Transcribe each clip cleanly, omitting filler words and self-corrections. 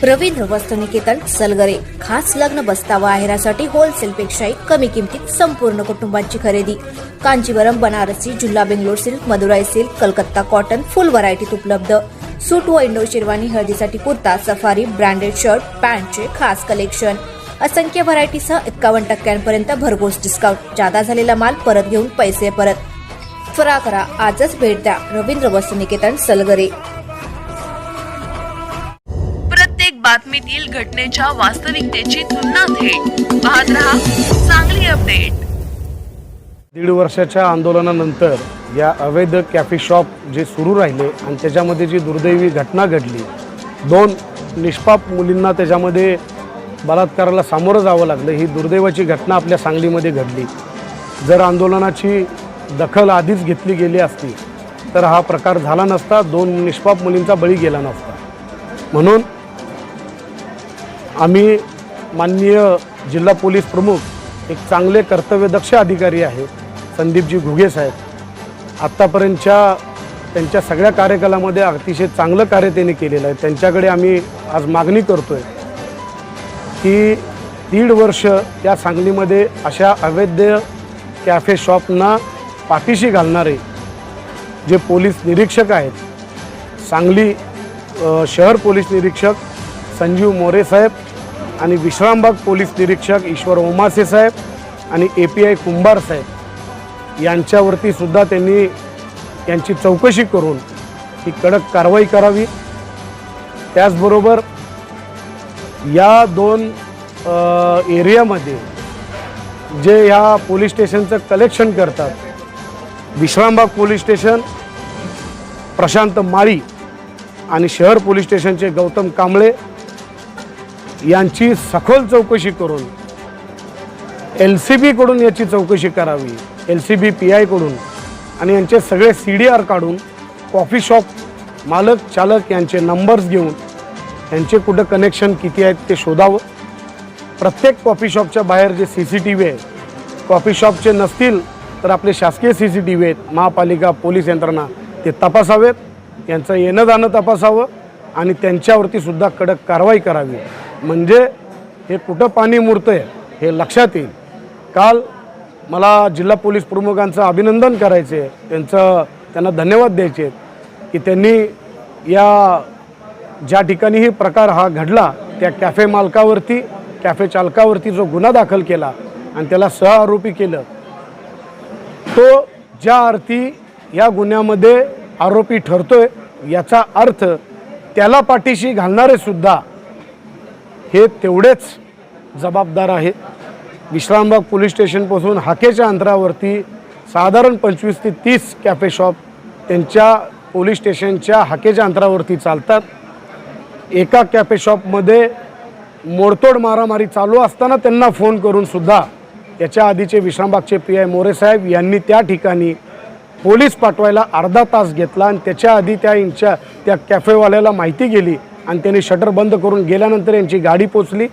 रवींद्र वस्त्रनिकेतन सलगरे खास लग्न बस्तावा आहेरासाठी होलसेलपेक्षाही कमी किमतीत संपूर्ण कुटुंबाची खरेदी। कांजीवरम, बनारसी, जुल्ला, Bangalore silk, Madurai silk, Calcutta cotton full व्हरायटीत उपलब्ध। सूट व इंडो शेरवानी, हळदीसाठी कुर्ता, सफारी, ब्रँडेड शर्ट, पॅन्टचे खास कलेक्शन, असंख्य व्हरायटीसह 51% भरघोस डिस्काउंट। जादा झालेला माल परत घेऊन पैसे परत। त्वरा करा, आजच भेट द्या रवींद्र वस्त्रनिकेतन सलगरे। प्रत्येक बातमीतील घटनेच्या वास्तविकतेची तुलना थेट पाहत रहा चांगली अपडेट। 1.5 वर्षाच्या आंदोलनानंतर या अवैध कॅफे शॉप जे सुरू राहिले आणि त्याच्यामध्ये जी दुर्दैवी घटना घडली, 2 निष्पाप मुलींना त्याच्यामध्ये बलात्काराला सामोरं जावं लागलं, ही दुर्दैवाची घटना आपल्या सांगलीमध्ये घडली। जर आंदोलनाची दखल आधीच घेतली गेली असती तर हा प्रकार झाला नसता, 2 निष्पाप मुलींचा बळी गेला नसता। म्हणून आम्ही माननीय जिल्हा पोलीस प्रमुख, एक चांगले कर्तव्यदक्ष अधिकारी आहेत संदीपजी घुगे साहेब, आत्तापर्यंतच्या त्यांच्या सगळ्या कार्यकालामध्ये अतिशय चांगलं कार्य त्यांनी केलेलं आहे। त्यांच्याकडे आम्ही आज मागणी करतोय की 1.5 वर्ष या सांगलीमध्ये अशा अवैध कॅफे शॉपना पाठीशी घालणारे जे पोलीस निरीक्षक आहेत, सांगली शहर पोलीस निरीक्षक संजीव मोरे साहेब आणि विश्रामबाग पोलीस निरीक्षक ईश्वर ओमासे साहेब आणि API कुंभार साहेब यांच्यावरती सुद्धा त्यांनी यांची चौकशी करून ही कडक कारवाई करावी। त्याचबरोबर या 2 एरियामध्ये जे ह्या पोलीस स्टेशनचं कलेक्शन करतात, विश्रामबाग पोलीस स्टेशन प्रशांत माळी आणि शहर पोलीस स्टेशनचे गौतम कांबळे यांची सखोल चौकशी करून LCB कडून याची चौकशी करावी, LCB PI कडून, आणि यांचे सगळे CDR काढून कॉफी शॉप मालक चालक यांचे नंबर्स घेऊन यांचे कुठं कनेक्शन किती आहेत ते शोधावं। प्रत्येक कॉफी शॉपच्या बाहेर जे CCTV आहे, कॉफी शॉपचे नसतील तर आपले शासकीय CCTV आहेत, महापालिका पोलीस यंत्रणा ते तपासावेत, यांचं येणं जाणं तपासावं आणि त्यांच्यावरती सुद्धा कडक कारवाई करावी। म्हणजे हे कुठं पाणी मुरतंय हे लक्षात येईल। काल मला जिल्हा पोलीस प्रमुखांचं अभिनंदन करायचे, त्यांना धन्यवाद द्यायचे की त्यांनी या ज्या ठिकाणी ही प्रकार हा घडला त्या कॅफे मालकावरती, कॅफे चालकावरती जो गुन्हा दाखल केला आणि त्याला सहआरोपी केलं, तो ज्या अर्थी या गुन्ह्यामध्ये आरोपी ठरतोय याचा अर्थ त्याला पाठीशी घालणारे सुद्धा हे तेवढेच जबाबदार आहेत। विश्रामबाग पोलीस स्टेशनपासून हाकेच्या अंतरावरती साधारण 25 ते 30 कॅफे शॉप त्यांच्या पोलीस स्टेशनच्या हाकेच्या अंतरावरती चालतात। एका कॅफे शॉपमध्ये मोडतोड मारामारी चालू असताना त्यांना फोन करून सुद्धा याच्या आधीचे विश्रामबागचे PI मोरे साहेब यांनी त्या ठिकाणी पोलीस पाठवायला अर्धा तास घेतला आणि त्याच्या आधी त्या कॅफेवाल्याला माहिती गेली आणि त्यांनी शटर बंद करून गेल्यानंतर यांची गाडी पोचली।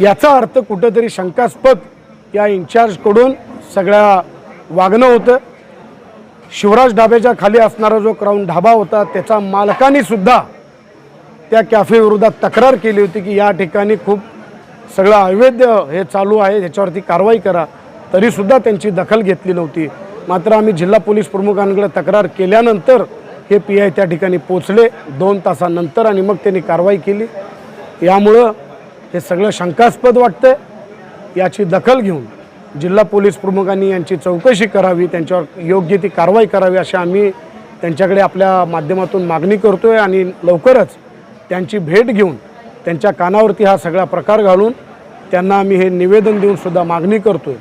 याचा अर्थ कुठेतरी शंकास्पद या इन्चार्जकडून सगळ्या वागणं होतं। शिवराज ढाब्याच्या खाली असणारा जो क्राऊन ढाबा होता त्याचा मालकांनी सुद्धा त्या कॅफे विरोधात तक्रार केली होती की या ठिकाणी खूप सगळं अवैध हे चालू आहे, ह्याच्यावरती कारवाई करा, तरीसुद्धा त्यांची दखल घेतली नव्हती। मात्र आम्ही जिल्हा पोलीस प्रमुखांकडे तक्रार केल्यानंतर हे PI त्या ठिकाणी पोचले 2 तासानंतर आणि मग त्यांनी कारवाई केली। यामुळं हे सगळं शंकास्पद वाटतंय। याची दखल घेऊन जिल्हा पोलीस प्रमुखांनी यांची चौकशी करावी, त्यांच्यावर योग्य ती कारवाई करावी अशी आम्ही त्यांच्याकडे आपल्या माध्यमातून मागणी करतोय आणि लवकरच त्यांची भेट घेऊन त्यांच्या कानावरती हा सगळा प्रकार घालून त्यांना आम्ही हे निवेदन देऊन सुद्धा मागणी करतोय